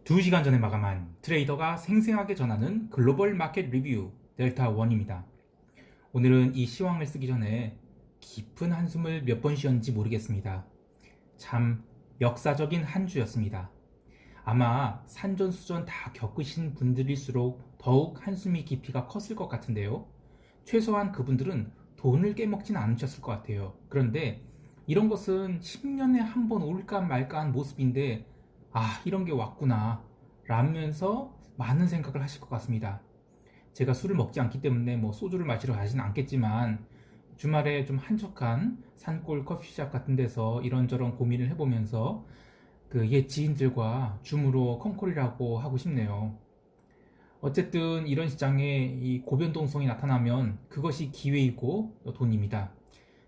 2시간 전에 마감한 트레이더가 생생하게 전하는 글로벌 마켓 리뷰 델타1입니다. 오늘은 이 시황을 쓰기 전에 깊은 한숨을 몇 번 쉬었는지 모르겠습니다. 참 역사적인 한 주였습니다. 아마 산전수전 다 겪으신 분들일수록 더욱 한숨이 깊이가 컸을 것 같은데요. 최소한 그분들은 돈을 깨먹진 않으셨을 것 같아요. 그런데 이런 것은 10년에 한 번 올까 말까 한 모습인데 이런 게 왔구나 라면서 많은 생각을 하실 것 같습니다. 제가 술을 먹지 않기 때문에 소주를 마시러 가지는 않겠지만 주말에 좀 한적한 산골 커피숍 같은 데서 이런저런 고민을 해보면서 그 옛 지인들과 줌으로 콩콜이라고 하고 싶네요. 어쨌든 이런 시장에 이 고변동성이 나타나면 그것이 기회이고 돈입니다.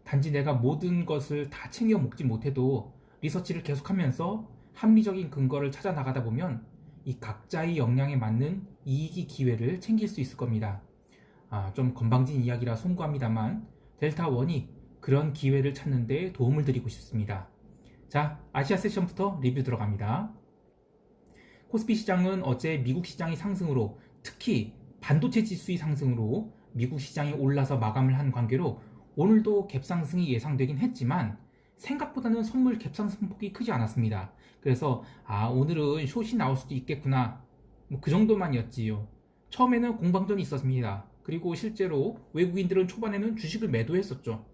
단지 내가 모든 것을 다 챙겨 먹지 못해도 리서치를 계속하면서 합리적인 근거를 찾아 나가다 보면 이 각자의 역량에 맞는 이익이 기회를 챙길 수 있을 겁니다. 좀 건방진 이야기라 송구합니다만 델타1이 그런 기회를 찾는 데 도움을 드리고 싶습니다. 자, 아시아 세션부터 리뷰 들어갑니다. 코스피 시장은 어제 미국 시장의 상승으로, 특히 반도체 지수의 상승으로 미국 시장이 올라서 마감을 한 관계로 오늘도 갭상승이 예상되긴 했지만 생각보다는 선물 갭상승폭이 크지 않았습니다. 그래서 오늘은 숏이 나올 수도 있겠구나, 그 정도만이었지요. 처음에는 공방전이 있었습니다. 그리고 실제로 외국인들은 초반에는 주식을 매도했었죠.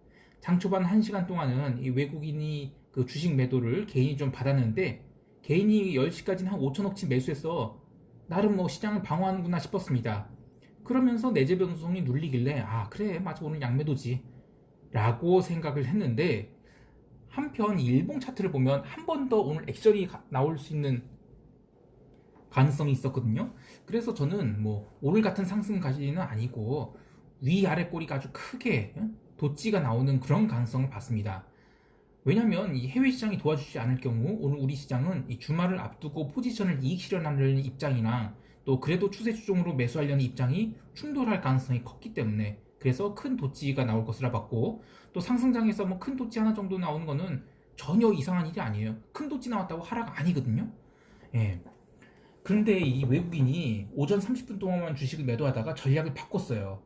장 초반 1시간 동안은 이 외국인이 그 주식 매도를 개인이 좀 받았는데, 개인이 10시까지는 한 5천억치 매수해서 나름 시장을 방어하는구나 싶었습니다. 그러면서 내재 변동성이 눌리길래 그래 맞아 오늘 양매도지 라고 생각을 했는데, 한편 일봉 차트를 보면 한 번 더 오늘 액션이 나올 수 있는 가능성이 있었거든요. 그래서 저는 오늘 같은 상승까지는 아니고 위아래 꼬리가 아주 크게 도찌가 나오는 그런 가능성을 봤습니다. 왜냐면 이 해외 시장이 도와주지 않을 경우 오늘 우리 시장은 이 주말을 앞두고 포지션을 이익 실현하려는 입장이랑 또 그래도 추세 추종으로 매수하려는 입장이 충돌할 가능성이 컸기 때문에, 그래서 큰 도찌가 나올 것이라 봤고, 또 상승장에서 큰 도찌 하나 정도 나오는 거는 전혀 이상한 일이 아니에요. 큰 도찌 나왔다고 하락 아니거든요. 예. 그런데 이 외국인이 오전 30분 동안만 주식을 매도하다가 전략을 바꿨어요.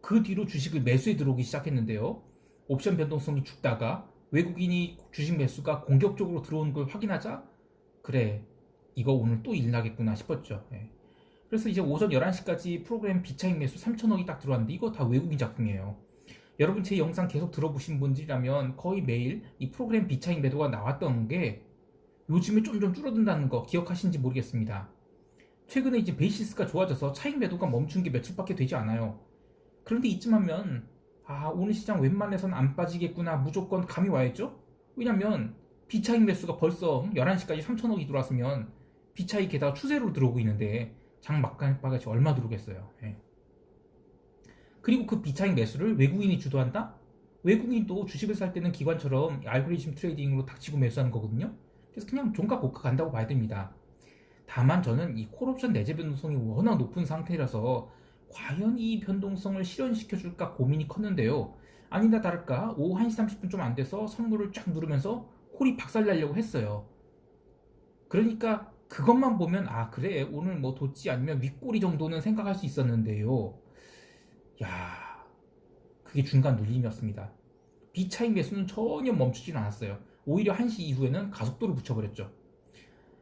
그 뒤로 주식을 매수에 들어오기 시작했는데요. 옵션 변동성이 죽다가 외국인이 주식 매수가 공격적으로 들어오는 걸 확인하자 그래 이거 오늘 또 일 나겠구나 싶었죠. 예. 그래서 이제 오전 11시까지 프로그램 비차익 매수 3천억이 딱 들어왔는데 이거 다 외국인 작품이에요. 여러분 제 영상 계속 들어보신 분들이라면 거의 매일 이 프로그램 비차익 매도가 나왔던 게 요즘에 좀 줄어든다는 거 기억하시는지 모르겠습니다. 최근에 이제 베이시스가 좋아져서 차익 매도가 멈춘 게 며칠밖에 되지 않아요. 그런데 이쯤 하면 오늘 시장 웬만해선 안 빠지겠구나 무조건 감이 와야죠. 왜냐면 비차익 매수가 벌써 11시까지 3천억이 들어왔으면 비차익 게다가 추세로 들어오고 있는데 장 막간바가지 얼마 들어오겠어요. 예. 그리고 그 비차익 매수를 외국인이 주도한다? 외국인도 주식을 살 때는 기관처럼 알고리즘 트레이딩으로 닥치고 매수하는 거거든요. 그래서 그냥 종가 고가 간다고 봐야 됩니다. 다만 저는 이 콜옵션 내재 변동성이 워낙 높은 상태라서 과연 이 변동성을 실현시켜줄까 고민이 컸는데요. 아니나 다를까 오후 1시 30분 좀 안 돼서 선물을 쫙 누르면서 콜이 박살나려고 했어요. 그러니까 그것만 보면 그래 오늘 도찌 아니면 윗꼬리 정도는 생각할 수 있었는데요. 야, 그게 중간 눌림이었습니다. 비차익 매수는 전혀 멈추진 않았어요. 오히려 1시 이후에는 가속도를 붙여버렸죠.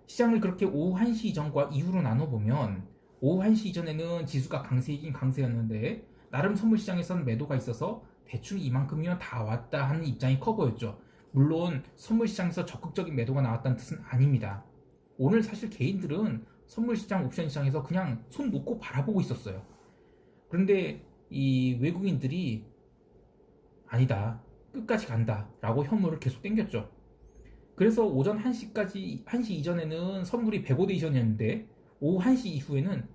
시장을 그렇게 오후 1시 이전과 이후로 나눠보면 오후 1시 이전에는 지수가 강세이긴 강세였는데 나름 선물시장에서는 매도가 있어서 대충 이만큼이면 다 왔다 하는 입장이 커 보였죠. 물론 선물시장에서 적극적인 매도가 나왔다는 뜻은 아닙니다. 오늘 사실 개인들은 선물시장 옵션시장에서 그냥 손 놓고 바라보고 있었어요. 그런데 이 외국인들이 아니다 끝까지 간다 라고 현물을 계속 땡겼죠. 그래서 오전 1시까지 1시 이전에는 선물이 105대2전이었는데 오후 1시 이후에는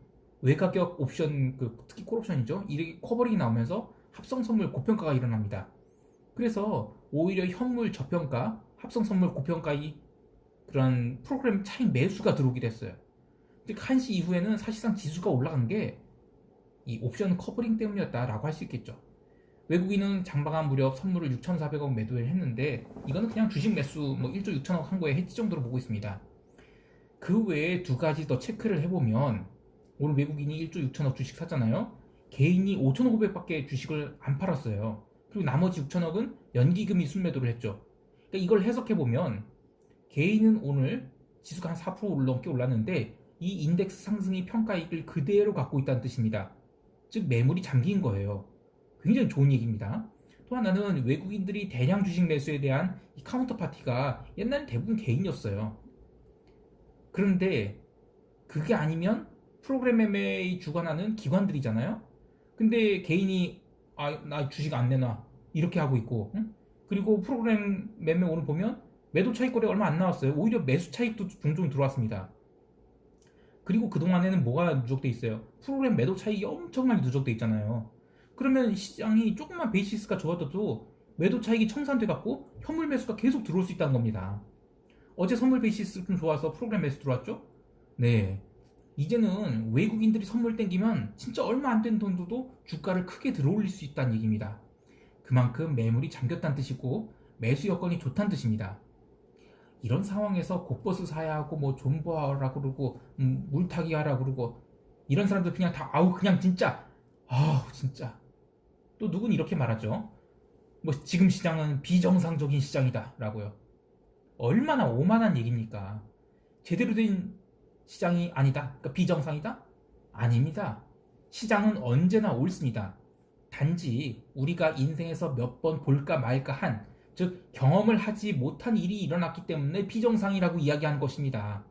외가격 옵션 특히 콜옵션이죠. 이렇게 커버링이 나오면서 합성 선물 고평가가 일어납니다. 그래서 오히려 현물 저평가, 합성 선물 고평가의 그런 프로그램 차익 매수가 들어오게 됐어요. 즉 1시 이후에는 사실상 지수가 올라간 게 이 옵션 커버링 때문이었다라고 할 수 있겠죠. 외국인은 장마감 무렵 선물을 6,400억 매도를 했는데 이거는 그냥 주식 매수 1조 6천억 한 거에 해지 정도로 보고 있습니다. 그 외에 두 가지 더 체크를 해보면 오늘 외국인이 1조 6천억 주식 샀잖아요. 개인이 5,500밖에 주식을 안 팔았어요. 그리고 나머지 6천억은 연기금이 순매도를 했죠. 그러니까 이걸 해석해보면 개인은 오늘 지수가 한 4% 넘게 올랐는데 이 인덱스 상승의 평가이익을 그대로 갖고 있다는 뜻입니다. 즉 매물이 잠긴 거예요. 굉장히 좋은 얘기입니다. 또 하나는 외국인들이 대량 주식 매수에 대한 이 카운터 파티가 옛날엔 대부분 개인이었어요. 그런데 그게 아니면 프로그램 매매의 주관하는 기관들이잖아요. 근데 개인이 나 주식 안 내놔 이렇게 하고 있고, 응? 그리고 프로그램 매매 오늘 보면 매도 차익 거래 얼마 안 나왔어요. 오히려 매수 차익도 종종 들어왔습니다. 그리고 그동안에는 뭐가 누적돼 있어요? 프로그램 매도 차익이 엄청나게 누적돼 있잖아요. 그러면 시장이 조금만 베이시스가 좋아져도 매도 차익이 청산돼 갖고 현물 매수가 계속 들어올 수 있다는 겁니다. 어제 선물 베이시스 좀 좋아서 프로그램 매수 들어왔죠? 네. 이제는 외국인들이 선물 땡기면 진짜 얼마 안 된 돈도 주가를 크게 들어올릴 수 있다는 얘기입니다. 그만큼 매물이 잠겼다는 뜻이고 매수 여건이 좋다는 뜻입니다. 이런 상황에서 곳버스 사야 하고 뭐 존버하라 그러고 물타기 하라 그러고 이런 사람들 그냥 다 그냥 진짜 진짜 또 누군 이렇게 말하죠. 뭐 지금 시장은 비정상적인 시장이다 라고요. 얼마나 오만한 얘기입니까? 제대로 된 시장이 아니다. 그러니까 비정상이다? 아닙니다. 시장은 언제나 옳습니다. 단지 우리가 인생에서 몇 번 볼까 말까 한, 즉 경험을 하지 못한 일이 일어났기 때문에 비정상이라고 이야기하는 것입니다.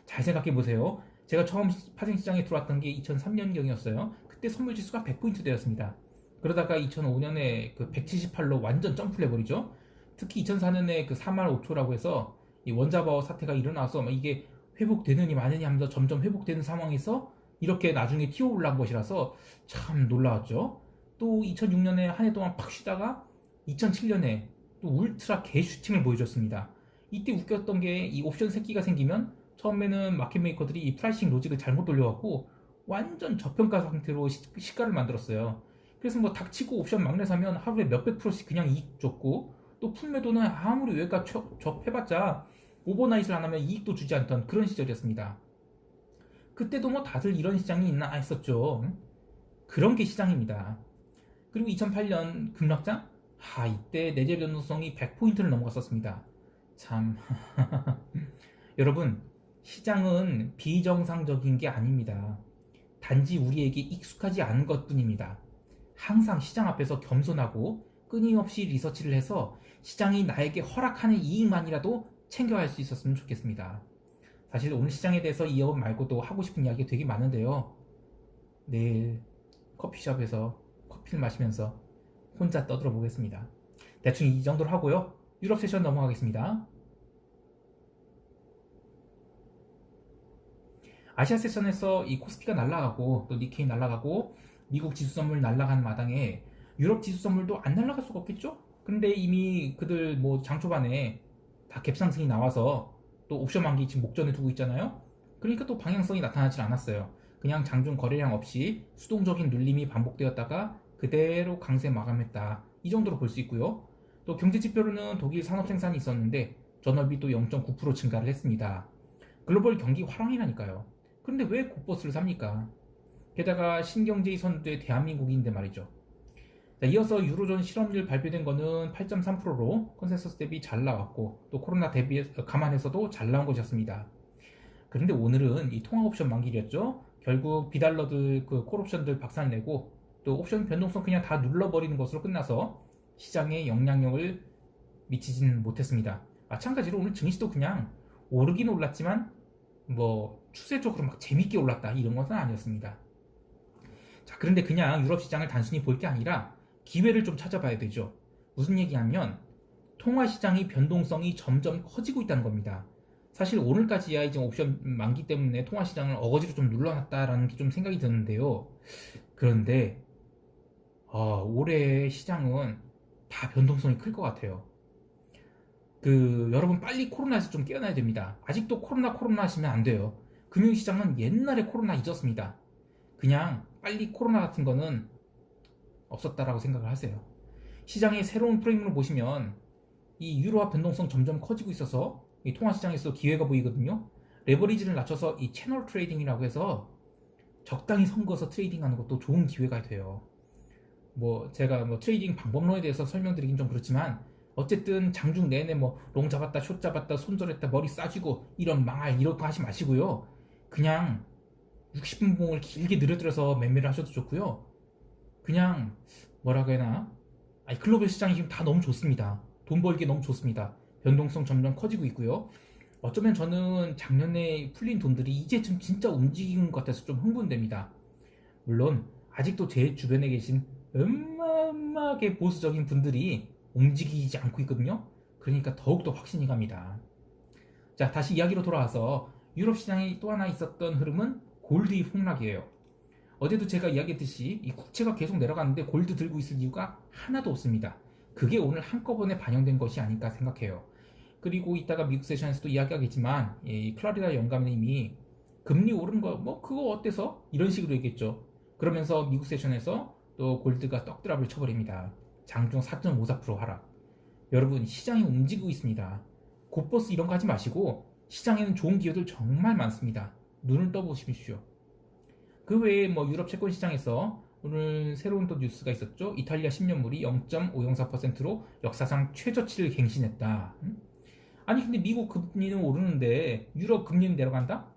잘 생각해 보세요. 제가 처음 파생시장에 들어왔던 게 2003년경이었어요. 그때 선물지수가 100포인트 되었습니다. 그러다가 2005년에 그 178로 완전 점프를 해버리죠. 특히 2004년에 그 4만 5초라고 해서 이 원자버거 사태가 일어나서 이게 회복되느니 마느니 하면서 점점 회복되는 상황에서 이렇게 나중에 튀어 올라온 것이라서 참 놀라웠죠. 또 2006년에 한 해 동안 팍 쉬다가 2007년에 또 울트라 개슈팅을 보여줬습니다. 이때 웃겼던 게 이 옵션 새끼가 생기면 처음에는 마켓메이커들이 이 프라이싱 로직을 잘못 돌려갖고 완전 저평가 상태로 시가를 만들었어요. 그래서 뭐 닥치고 옵션 막내 사면 하루에 몇백 프로씩 그냥 이익 줬고, 또 풀매도는 아무리 외가 접해봤자 오버나잇을 안 하면 이익도 주지 않던 그런 시절이었습니다. 그때도 뭐 다들 이런 시장이 있나 했었죠. 그런 게 시장입니다. 그리고 2008년 급락장? 이때 내재 변동성이 100포인트를 넘어갔었습니다. 참 여러분, 시장은 비정상적인 게 아닙니다. 단지 우리에게 익숙하지 않은 것뿐입니다. 항상 시장 앞에서 겸손하고 끊임없이 리서치를 해서 시장이 나에게 허락하는 이익만이라도 챙겨갈 수 있었으면 좋겠습니다. 사실 오늘 시장에 대해서 이 업 말고도 하고 싶은 이야기 되게 많은데요. 내일 커피숍에서 커피를 마시면서 혼자 떠들어 보겠습니다. 대충 이 정도로 하고요. 유럽 세션 넘어가겠습니다. 아시아 세션에서 이 코스피가 날아가고 또 니케이 날아가고 미국 지수 선물 날아가는 마당에 유럽 지수 선물도 안 날아갈 수가 없겠죠? 근데 이미 그들 뭐 장 초반에 다 갭상승이 나와서 또 옵션 만기 지금 목전에 두고 있잖아요. 그러니까 또 방향성이 나타나질 않았어요. 그냥 장중 거래량 없이 수동적인 눌림이 반복되었다가 그대로 강세 마감했다. 이 정도로 볼 수 있고요. 또 경제 지표로는 독일 산업 생산이 있었는데 전월비 또 0.9% 증가를 했습니다. 글로벌 경기 화랑이라니까요. 그런데 왜 곳버스를 삽니까? 게다가 신경제의 선두의 대한민국인데 말이죠. 자, 이어서 유로존 실업률 발표된 거는 8.3%로 컨센서스 대비 잘 나왔고 또 코로나 대비 감안해서도 잘 나온 것이었습니다. 그런데 오늘은 이 통화옵션 만기였죠. 결국 비달러들 그 콜옵션들 박살내고 또 옵션 변동성 그냥 다 눌러버리는 것으로 끝나서 시장에 영향력을 미치지는 못했습니다. 마찬가지로 오늘 증시도 그냥 오르긴 올랐지만 뭐 추세적으로 막 재밌게 올랐다 이런 것은 아니었습니다. 자, 그런데 그냥 유럽 시장을 단순히 볼 게 아니라 기회를 좀 찾아봐야 되죠. 무슨 얘기하면 통화 시장의 변동성이 점점 커지고 있다는 겁니다. 사실 오늘까지야 이제 옵션 만기 때문에 통화 시장을 어거지로 좀 눌러놨다라는 게 좀 생각이 드는데요. 그런데 올해 시장은 다 변동성이 클 것 같아요. 여러분 빨리 코로나에서 좀 깨어나야 됩니다. 아직도 코로나 하시면 안 돼요. 금융시장은 옛날에 코로나 잊었습니다. 그냥 빨리 코로나 같은 거는 없었다라고 생각을 하세요. 시장의 새로운 프레임으로 보시면 이 유로화 변동성 점점 커지고 있어서 이 통화시장에서 기회가 보이거든요. 레버리지를 낮춰서 이 채널 트레이딩이라고 해서 적당히 선거서 트레이딩하는 것도 좋은 기회가 돼요. 뭐 제가 뭐 트레이딩 방법론에 대해서 설명드리긴 좀 그렇지만 어쨌든 장중 내내 뭐 롱 잡았다 숏 잡았다 손절했다 머리 싸쥐고 이런 망할 이런 거 하지 마시고요. 그냥 60분 봉을 길게 늘어뜨려서 매매를 하셔도 좋고요. 그냥 뭐라고 해나 글로벌 시장이 지금 다 너무 좋습니다. 돈 벌기 너무 좋습니다. 변동성 점점 커지고 있고요. 어쩌면 저는 작년에 풀린 돈들이 이제쯤 진짜 움직이는 것 같아서 좀 흥분됩니다. 물론 아직도 제 주변에 계신 음마하게 보수적인 분들이 움직이지 않고 있거든요. 그러니까 더욱더 확신이 갑니다. 자, 다시 이야기로 돌아와서 유럽 시장이 또 하나 있었던 흐름은 골드의 폭락이에요. 어제도 제가 이야기했듯이 이 국채가 계속 내려가는데 골드 들고 있을 이유가 하나도 없습니다. 그게 오늘 한꺼번에 반영된 것이 아닐까 생각해요. 그리고 이따가 미국 세션에서도 이야기하겠지만 이 플로리다 연감님이 금리 오른 거 뭐 그거 어때서? 이런 식으로 얘기했죠. 그러면서 미국 세션에서 또 골드가 떡드랍을 쳐버립니다. 장중 4.54% 하락. 여러분 시장이 움직이고 있습니다. 곧버스 이런 거 하지 마시고 시장에는 좋은 기회들 정말 많습니다. 눈을 떠보십시오. 그 외에 뭐 유럽 채권 시장에서 오늘 새로운 또 뉴스가 있었죠. 이탈리아 10년물이 0.504%로 역사상 최저치를 갱신했다. 아니 근데 미국 금리는 오르는데 유럽 금리는 내려간다?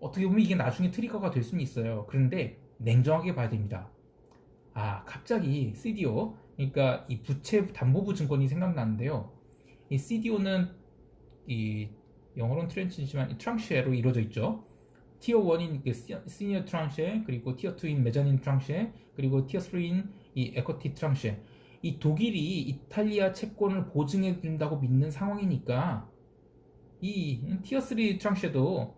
어떻게 보면 이게 나중에 트리거가 될 수는 있어요. 그런데 냉정하게 봐야 됩니다. 갑자기 CDO, 그러니까 이 부채 담보부 증권이 생각나는데요. 이 CDO는 이 영어로는 트렌치지만 트랑쉐로 이루어져 있죠. 티어 1인 시니어 트랑쉐, 그리고 티어 2인 메자닌 트랑쉐, 그리고 티어 3인 이 에쿼티 트랑쉐. 이 독일이 이탈리아 채권을 보증해 준다고 믿는 상황이니까 이 티어 3 트랑쉐도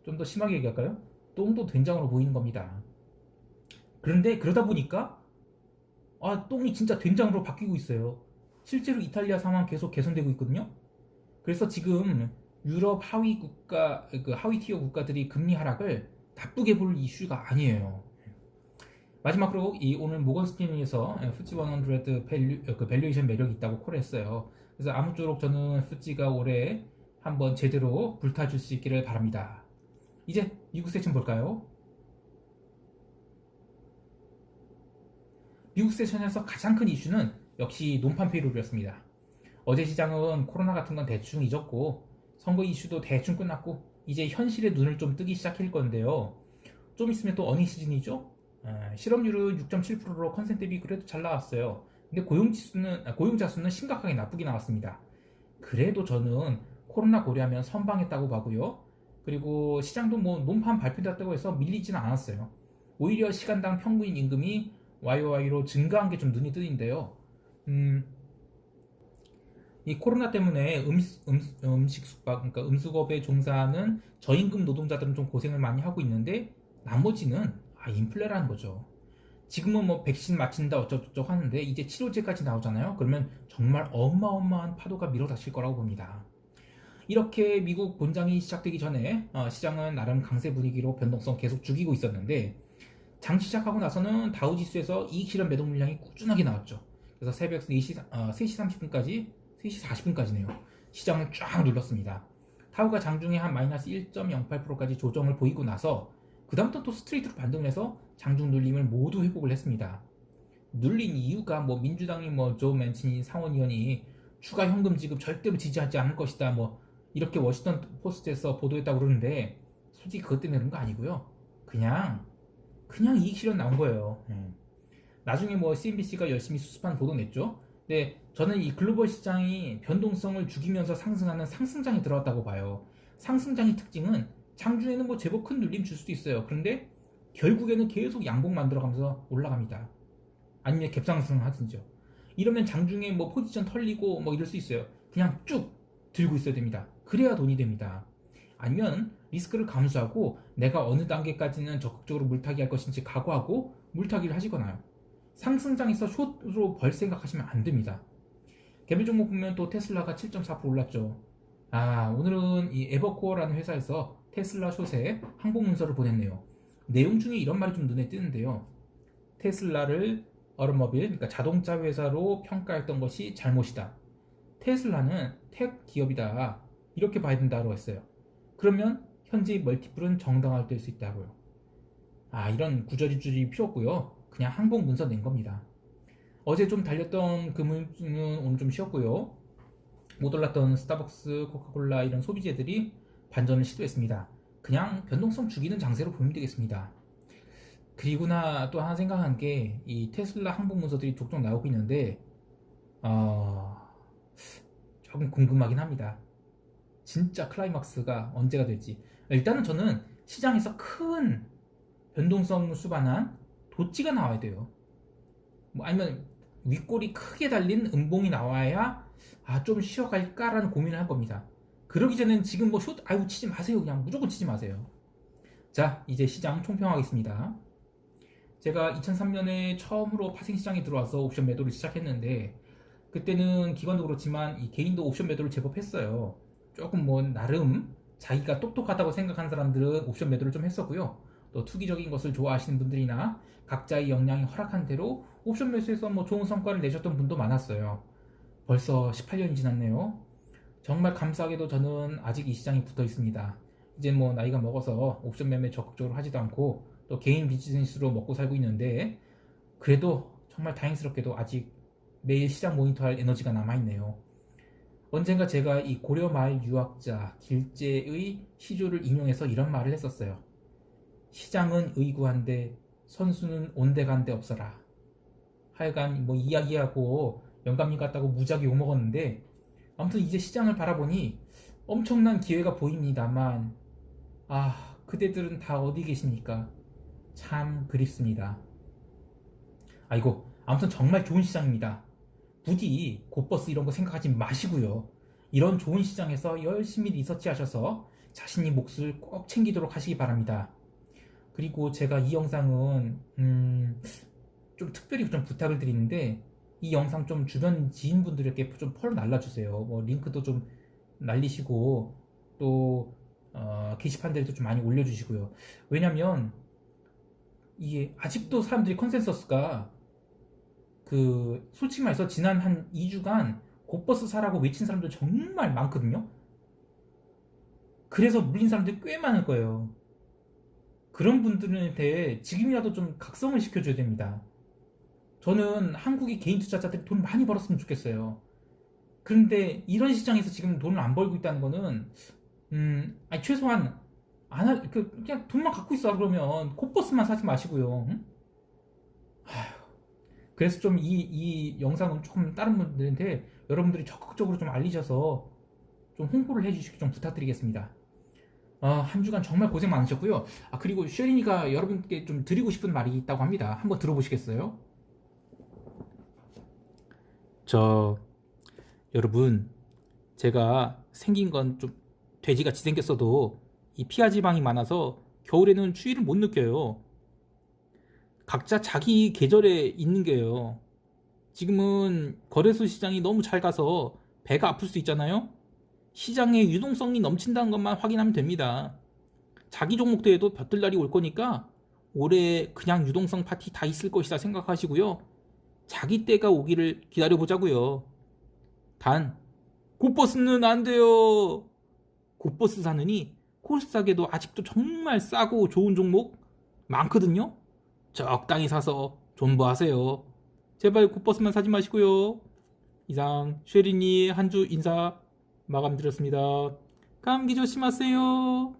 좀 더 심하게 얘기할까요? 똥도 된장으로 보이는 겁니다. 그런데 그러다 보니까 똥이 진짜 된장으로 바뀌고 있어요. 실제로 이탈리아 상황 계속 개선되고 있거든요. 그래서 지금 유럽 하위 국가, 그 하위 티어 국가들이 금리 하락을 나쁘게 볼 이슈가 아니에요. 마지막으로 이 오늘 모건 스탠리에서 FTSE 100 밸류에이션 매력이 있다고 콜했어요. 그래서 아무쪼록 저는 FTSE가 올해 한번 제대로 불타줄 수 있기를 바랍니다. 이제 미국 세션 볼까요? 미국 세션에서 가장 큰 이슈는 역시 논판 페이롤이었습니다. 어제 시장은 코로나 같은 건 대충 잊었고 선거 이슈도 대충 끝났고 이제 현실의 눈을 좀 뜨기 시작할 건데요. 좀 있으면 또 어닝 시즌이죠. 실업률은 6.7%로 컨센 대비 그래도 잘 나왔어요. 근데 고용자 수는 심각하게 나쁘게 나왔습니다. 그래도 저는 코로나 고려하면 선방했다고 봐고요. 그리고 시장도 뭐 논판 발표됐다고 해서 밀리지는 않았어요. 오히려 시간당 평균 임금이 YOY로 증가한 게 좀 눈이 뜨는데요. 이 코로나 때문에 음식 숙박, 그러니까 음수업에 종사하는 저임금 노동자들은 좀 고생을 많이 하고 있는데 나머지는 인플레라는 거죠. 지금은 뭐 백신 맞힌다 어쩌고저쩌고 하는데 이제 치료제까지 나오잖아요. 그러면 정말 어마어마한 파도가 밀어닥칠 거라고 봅니다. 이렇게 미국 본장이 시작되기 전에 시장은 나름 강세 분위기로 변동성 계속 죽이고 있었는데 장 시작하고 나서는 다우지수에서 이익 실현 매도 물량이 꾸준하게 나왔죠. 그래서 새벽 3시 30분까지 3시 40분까지네요. 시장을 쫙 눌렀습니다. 타우가 장중에 한 마이너스 1.08%까지 조정을 보이고 나서 그다음부터 또 스트레이트로 반등을 해서 장중 눌림을 모두 회복을 했습니다. 눌린 이유가 뭐 민주당이 조 맨치니 상원의원이 추가 현금 지급 절대로 지지하지 않을 것이다 이렇게 워싱턴 포스트에서 보도했다고 그러는데 솔직히 그것 때문에 그런 거 아니고요. 그냥 이익 실현 나온 거예요. 나중에 CNBC가 열심히 수습한 보도 냈죠. 근데 저는 이 글로벌 시장이 변동성을 죽이면서 상승하는 상승장이 들어왔다고 봐요. 상승장의 특징은 장중에는 제법 큰 눌림 줄 수도 있어요. 그런데 결국에는 계속 양봉 만들어가면서 올라갑니다. 아니면 갭상승을 하든지요. 이러면 장중에 포지션 털리고 이럴 수 있어요. 그냥 쭉 들고 있어야 됩니다. 그래야 돈이 됩니다. 아니면 리스크를 감수하고 내가 어느 단계까지는 적극적으로 물타기 할 것인지 각오하고 물타기를 하시거나요. 상승장에서 숏으로 벌 생각하시면 안 됩니다. 개별 종목 보면 또 테슬라가 7.4% 올랐죠. 오늘은 이 에버코어라는 회사에서 테슬라 숏에 항복 문서를 보냈네요. 내용 중에 이런 말이 좀 눈에 띄는데요. 테슬라를 어토모빌, 그러니까 자동차 회사로 평가했던 것이 잘못이다. 테슬라는 텍 기업이다. 이렇게 봐야 된다고 했어요. 그러면 현재의 멀티플은 정당화될 수 있다고요. 이런 구절이줄이 필요 없고요. 그냥 항복 문서 낸 겁니다. 어제 좀 달렸던 금융주는 오늘 좀 쉬었고요. 못 올랐던 스타벅스, 코카콜라 이런 소비재들이 반전을 시도했습니다. 그냥 변동성 죽이는 장세로 보면 되겠습니다. 그리고 나 또 하나 생각한 게 이 테슬라 항복 문서들이 족족 나오고 있는데 조금 궁금하긴 합니다. 진짜 클라이막스가 언제가 될지. 일단은 저는 시장에서 큰 변동성 수반한 도찌가 나와야 돼요. 뭐 아니면 윗골이 크게 달린 음봉이 나와야 좀 쉬어갈까라는 고민을 할 겁니다. 그러기 전엔 지금 뭐 치지 마세요. 그냥 무조건 치지 마세요. 자, 이제 시장 총평하겠습니다. 제가 2003년에 처음으로 파생시장에 들어와서 옵션 매도를 시작했는데 그때는 기관도 그렇지만 이 개인도 옵션 매도를 제법 했어요. 조금 뭐 나름 자기가 똑똑하다고 생각하는 사람들은 옵션 매도를 좀 했었고요. 또 투기적인 것을 좋아하시는 분들이나 각자의 역량이 허락한 대로 옵션 매수에서 뭐 좋은 성과를 내셨던 분도 많았어요. 벌써 18년이 지났네요. 정말 감사하게도 저는 아직 이 시장에 붙어 있습니다. 이제 뭐 나이가 먹어서 옵션 매매 적극적으로 하지도 않고 또 개인 비즈니스로 먹고 살고 있는데 그래도 정말 다행스럽게도 아직 매일 시장 모니터할 에너지가 남아있네요. 언젠가 제가 이 고려마을 유학자 길재의 시조를 인용해서 이런 말을 했었어요. 시장은 의구한데 선수는 온데간데 없어라. 하여간 뭐 이야기하고 영감님 같다고 무지하게 욕먹었는데 아무튼 이제 시장을 바라보니 엄청난 기회가 보입니다만 그대들은 다 어디 계십니까? 참 그립습니다. 아무튼 정말 좋은 시장입니다. 부디 곧버스 이런 거 생각하지 마시고요. 이런 좋은 시장에서 열심히 리서치 하셔서 자신의 몫을 꼭 챙기도록 하시기 바랍니다. 그리고 제가 이 영상은 좀 특별히 좀 부탁을 드리는데 이 영상 좀 주변 지인분들에게 좀 펄 날라주세요. 뭐 링크도 좀 날리시고 또 게시판들도 좀 많이 올려주시고요. 왜냐면 이게 아직도 사람들이 컨센서스가 솔직히 말해서 지난 한 2주간 곧버스 사라고 외친 사람들 정말 많거든요. 그래서 물린 사람들이 꽤 많을 거예요. 그런 분들한테 지금이라도 좀 각성을 시켜줘야 됩니다. 저는 한국의 개인 투자자들이 돈 많이 벌었으면 좋겠어요. 그런데 이런 시장에서 지금 돈을 안 벌고 있다는 거는 최소한 그냥 돈만 갖고 있어. 그러면 곧버스만 사지 마시고요. 응? 그래서 좀 이 영상은 조금 다른 분들한테 여러분들이 적극적으로 좀 알리셔서 좀 홍보를 해주시기 좀 부탁드리겠습니다. 한 주간 정말 고생 많으셨고요. 그리고 쉐린이가 여러분께 좀 드리고 싶은 말이 있다고 합니다. 한번 들어보시겠어요? 여러분, 제가 생긴 건 좀 돼지같이 생겼어도 이 피하 지방이 많아서 겨울에는 추위를 못 느껴요. 각자 자기 계절에 있는 게요. 지금은 거래소 시장이 너무 잘 가서 배가 아플 수 있잖아요. 시장에 유동성이 넘친다는 것만 확인하면 됩니다. 자기 종목대에도 볕들날이 올 거니까 올해 그냥 유동성 파티 다 있을 것이다 생각하시고요. 자기 때가 오기를 기다려보자고요. 단 곧버스는 안 돼요. 곧버스 사느니 코스닥에도 아직도 정말 싸고 좋은 종목 많거든요. 적당히 사서 존버하세요. 제발 곧버스만 사지 마시고요. 이상 쉐린이 한 주 인사 마감드렸습니다. 감기 조심하세요.